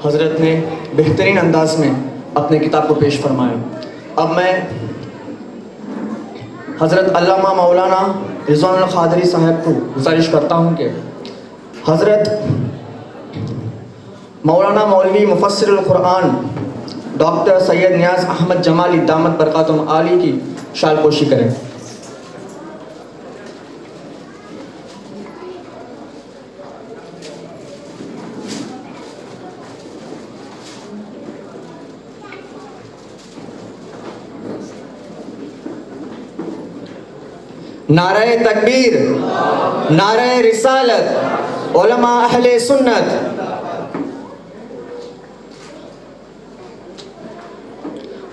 حضرت نے بہترین انداز میں اپنے کتاب کو پیش فرمایا۔ اب میں حضرت علامہ مولانا رضوان القادری صاحب کو گزارش کرتا ہوں کہ حضرت مولانا مولوی مفسر القرآن ڈاکٹر سید نیاز احمد جمالی دامت برکاتہم عالی کی شال پوشی کریں۔ نعرہ تکبیر، نعرہ رسالت، علماء اہل سنت۔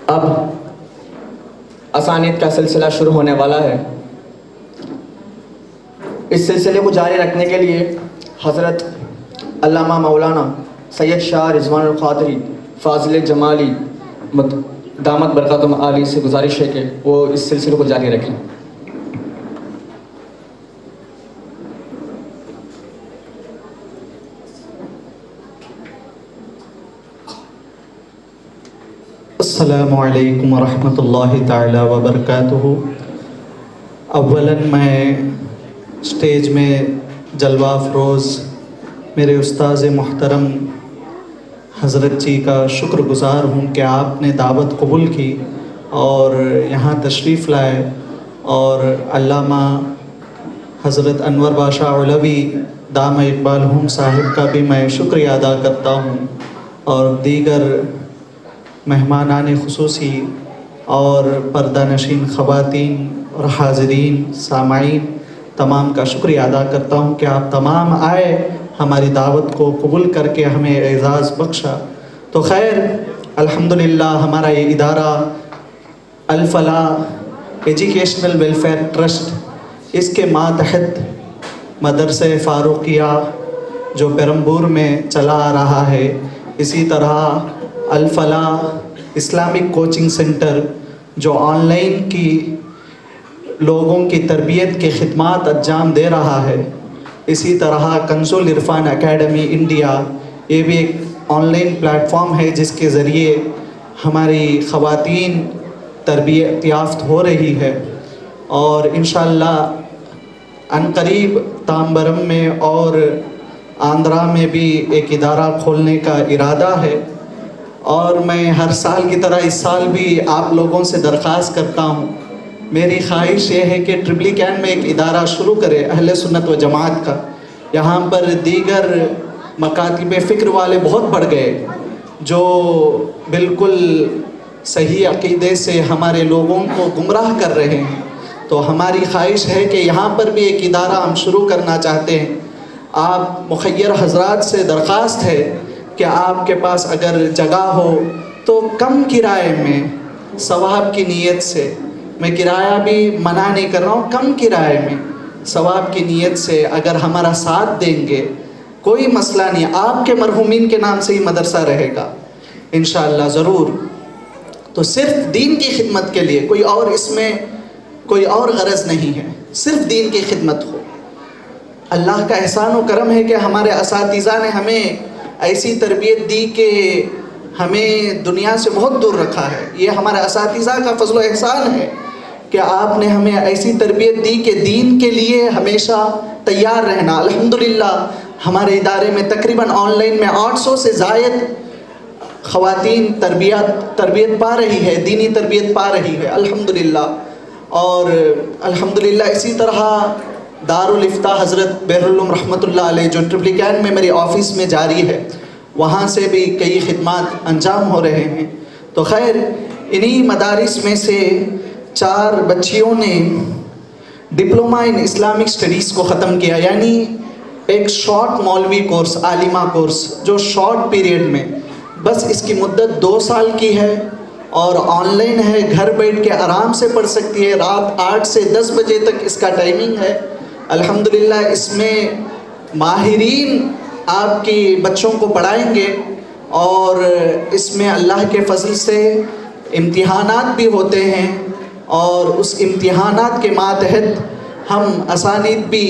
اب اسانید کا سلسلہ شروع ہونے والا ہے۔ اس سلسلے کو جاری رکھنے کے لیے حضرت علامہ مولانا سید شاہ رضوان القادری فاضل جمالی دامت برکاتہم عالی سے گزارش ہے کہ وہ اس سلسلے کو جاری رکھیں۔ السلام علیکم ورحمۃ اللہ تعالی وبرکاتہ۔ اولاً میں اسٹیج میں جلوہ افروز میرے استاذ محترم حضرت جی کا شکر گزار ہوں کہ آپ نے دعوت قبول کی اور یہاں تشریف لائے، اور علامہ حضرت انور باشا علوی دامہ اقبالہم صاحب کا بھی میں شکریہ ادا کرتا ہوں، اور دیگر مہمانان خصوصی اور پردہ نشین خواتین اور حاضرین سامعین تمام کا شکریہ ادا کرتا ہوں کہ آپ تمام آئے، ہماری دعوت کو قبول کر کے ہمیں اعزاز بخشا۔ تو خیر الحمدللہ ہمارا یہ ادارہ الفلاح ایجوکیشنل ویلفیئر ٹرسٹ، اس کے ماتحت مدرسہ فاروقیہ جو پیرمبور میں چلا آ رہا ہے، اسی طرح الفلاح اسلامک کوچنگ سینٹر جو آن لائن کی لوگوں کی تربیت کے خدمات انجام دے رہا ہے، اسی طرح کنز العرفان اکیڈمی انڈیا، یہ بھی ایک آن لائن پلیٹ فارم ہے جس کے ذریعے ہماری خواتین تربیت یافت ہو رہی ہے، اور انشاءاللہ عنقریب تامبرم میں اور آندھرا میں بھی ایک ادارہ کھولنے کا ارادہ ہے۔ اور میں ہر سال کی طرح اس سال بھی آپ لوگوں سے درخواست کرتا ہوں، میری خواہش یہ ہے کہ ٹرپلی کین میں ایک ادارہ شروع کرے اہل سنت و جماعت کا۔ یہاں پر دیگر مکاتب فکر والے بہت بڑھ گئے جو بالکل صحیح عقیدے سے ہمارے لوگوں کو گمراہ کر رہے ہیں، تو ہماری خواہش ہے کہ یہاں پر بھی ایک ادارہ ہم شروع کرنا چاہتے ہیں۔ آپ مخیر حضرات سے درخواست ہے کہ آپ کے پاس اگر جگہ ہو تو کم کرائے میں ثواب کی نیت سے، میں کرایہ بھی منع نہیں کر رہا ہوں، کم کرائے میں ثواب کی نیت سے اگر ہمارا ساتھ دیں گے، کوئی مسئلہ نہیں، آپ کے مرحومین کے نام سے ہی مدرسہ رہے گا انشاءاللہ ضرور۔ تو صرف دین کی خدمت کے لیے، کوئی اور اس میں کوئی اور غرض نہیں ہے، صرف دین کی خدمت ہو۔ اللہ کا احسان و کرم ہے کہ ہمارے اساتذہ نے ہمیں ایسی تربیت دی کہ ہمیں دنیا سے بہت دور رکھا ہے۔ یہ ہمارے اساتذہ کا فضل و احسان ہے کہ آپ نے ہمیں ایسی تربیت دی کہ دین کے لیے ہمیشہ تیار رہنا۔ الحمدللہ ہمارے ادارے میں تقریباً آن لائن میں 800 سے زائد خواتین تربیت پا رہی ہے، دینی تربیت پا رہی ہے الحمدللہ۔ اور الحمدللہ اسی طرح دارالفتاح حضرت بہرالعلوم رحمۃ اللہ علیہ جو ٹرپلی کین میں میری آفس میں جاری ہے، وہاں سے بھی کئی خدمات انجام ہو رہے ہیں۔ تو خیر انہی مدارس میں سے 4 بچیوں نے ڈپلومہ ان اسلامک اسٹڈیز کو ختم کیا، یعنی ایک شارٹ مولوی کورس، عالمہ کورس جو شارٹ پیریڈ میں، بس اس کی مدت 2 سال کی ہے اور آن لائن ہے، گھر بیٹھ کے آرام سے پڑھ سکتی ہے، رات 8 سے 10 بجے تک اس کا ٹائمنگ ہے۔ الحمدللہ اس میں ماہرین آپ کی بچوں کو پڑھائیں گے، اور اس میں اللہ کے فضل سے امتحانات بھی ہوتے ہیں، اور اس امتحانات کے ماتحت ہم اسانید بھی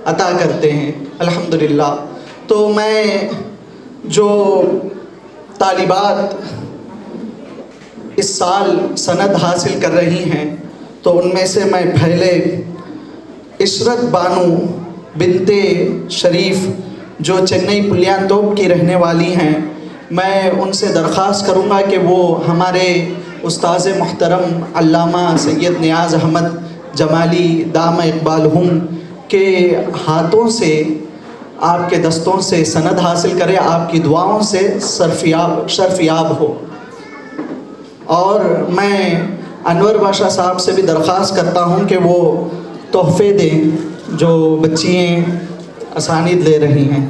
عطا کرتے ہیں الحمدللہ۔ تو میں جو طالبات اس سال سند حاصل کر رہی ہیں، تو ان میں سے میں پہلے عشرت بانو بنت شریف جو چنئی پلیانتوپ کی رہنے والی ہیں، میں ان سے درخواست کروں گا کہ وہ ہمارے استاذ محترم علامہ سید نیاز احمد جمالی دام اقبالہم کے ہاتھوں سے، آپ کے دستوں سے سند حاصل کرے، آپ کی دعاؤں سے شرفیاب ہو۔ اور میں انور بادشاہ صاحب سے بھی درخواست کرتا ہوں کہ وہ تحفے دیں جو بچیاں اسانید لے رہی ہیں۔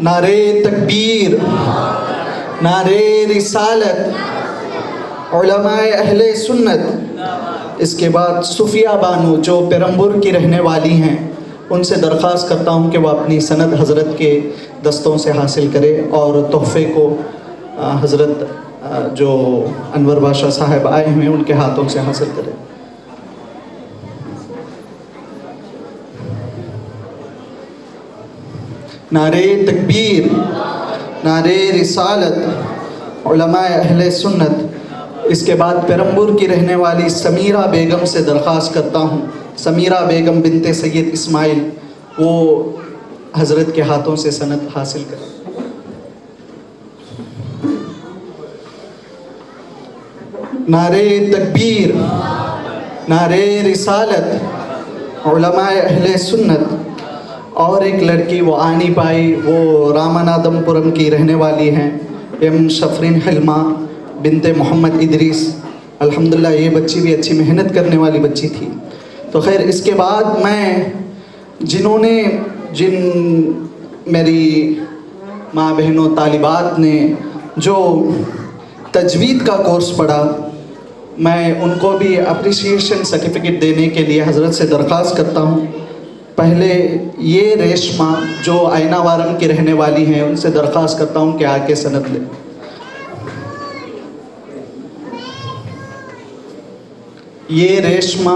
نعرہ تکبیر، نعرہ رسالت، علماء اہل سنت۔ اس کے بعد صفیہ بانو جو پیرمبور کی رہنے والی ہیں، ان سے درخواست کرتا ہوں کہ وہ اپنی سند حضرت کے دستوں سے حاصل کرے اور تحفے کو حضرت جو انور بادشاہ صاحب آئے ہیں ان کے ہاتھوں سے حاصل کرے۔ نعرہ تکبیر، نعرہ رسالت، علماء اہل سنت۔ اس کے بعد پیرمبور کی رہنے والی سمیرہ بیگم سے درخواست کرتا ہوں، سمیرہ بیگم بنت سید اسماعیل، وہ حضرت کے ہاتھوں سے سند حاصل کریں۔ نعرہ تکبیر، نعرہ رسالت، علماء اہل سنت۔ اور ایک لڑکی وہ آ نہیں پائی، وہ رامانادم پورم کی رہنے والی ہیں، ایم شفرین حلمہ بنت محمد ادریس۔ الحمدللہ یہ بچی بھی اچھی محنت کرنے والی بچی تھی۔ تو خیر، اس کے بعد میں جن میری ماں بہنوں طالبات نے جو تجوید کا کورس پڑھا، میں ان کو بھی اپریشیشن سرٹیفکیٹ دینے کے لیے حضرت سے درخواست کرتا ہوں۔ پہلے یہ ریشمہ جو آئینہ وارم کی رہنے والی ہیں، ان سے درخواست کرتا ہوں کہ آ کے سند لیں۔ یہ ریشمہ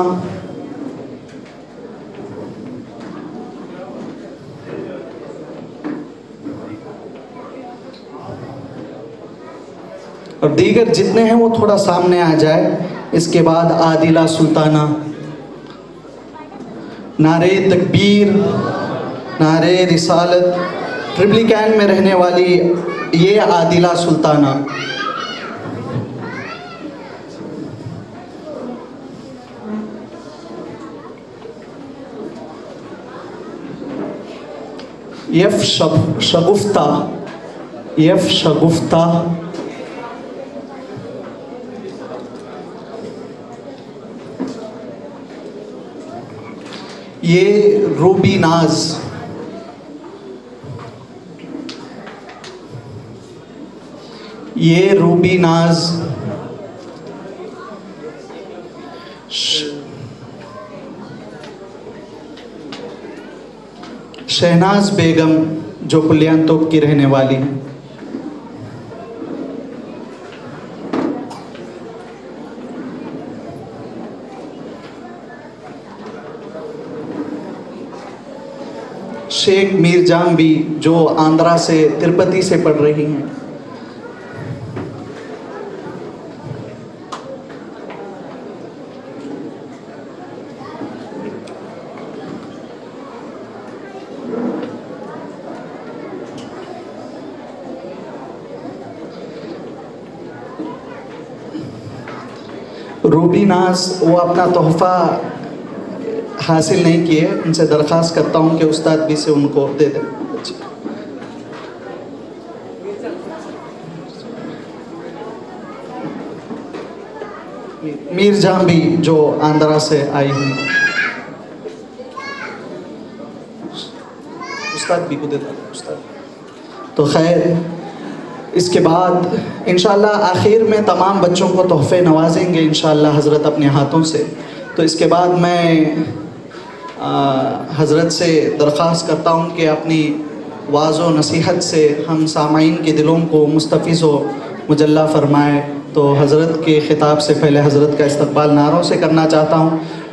اور دیگر جتنے ہیں وہ تھوڑا سامنے آ جائے۔ اس کے بعد عادلہ سلطانہ۔ نعرہ تکبیر، نعرہ رسالت، ٹرپلیکین میں رہنے والی یہ عادلہ سلطانہ۔ یف شگفتہ، یف شگفتہ۔ یہ روبی ناز، یہ روبی ناز۔ شہناز بیگم جو پلیانتوپ کی رہنے والی ہیں۔ شیخ میر جان بھی جو آندھرا سے تروپتی سے پڑھ رہی ہیں۔ روبی ناز وہ اپنا تحفہ حاصل نہیں کیے، ان سے درخواست کرتا ہوں کہ استاد بھی سے ان کو دے دیں۔ میر جان بھی جو آندھرا سے آئی ہیں، استاد بھی کو دے دیں استاد۔ تو خیر، اس کے بعد انشاءاللہ آخر میں تمام بچوں کو تحفے نوازیں گے انشاءاللہ حضرت اپنے ہاتھوں سے۔ تو اس کے بعد میں حضرت سے درخواست کرتا ہوں کہ اپنی واعظ و نصیحت سے ہم سامعین کے دلوں کو مستفیض و مجلہ فرمائے۔ تو حضرت کے خطاب سے پہلے حضرت کا استقبال نعروں سے کرنا چاہتا ہوں۔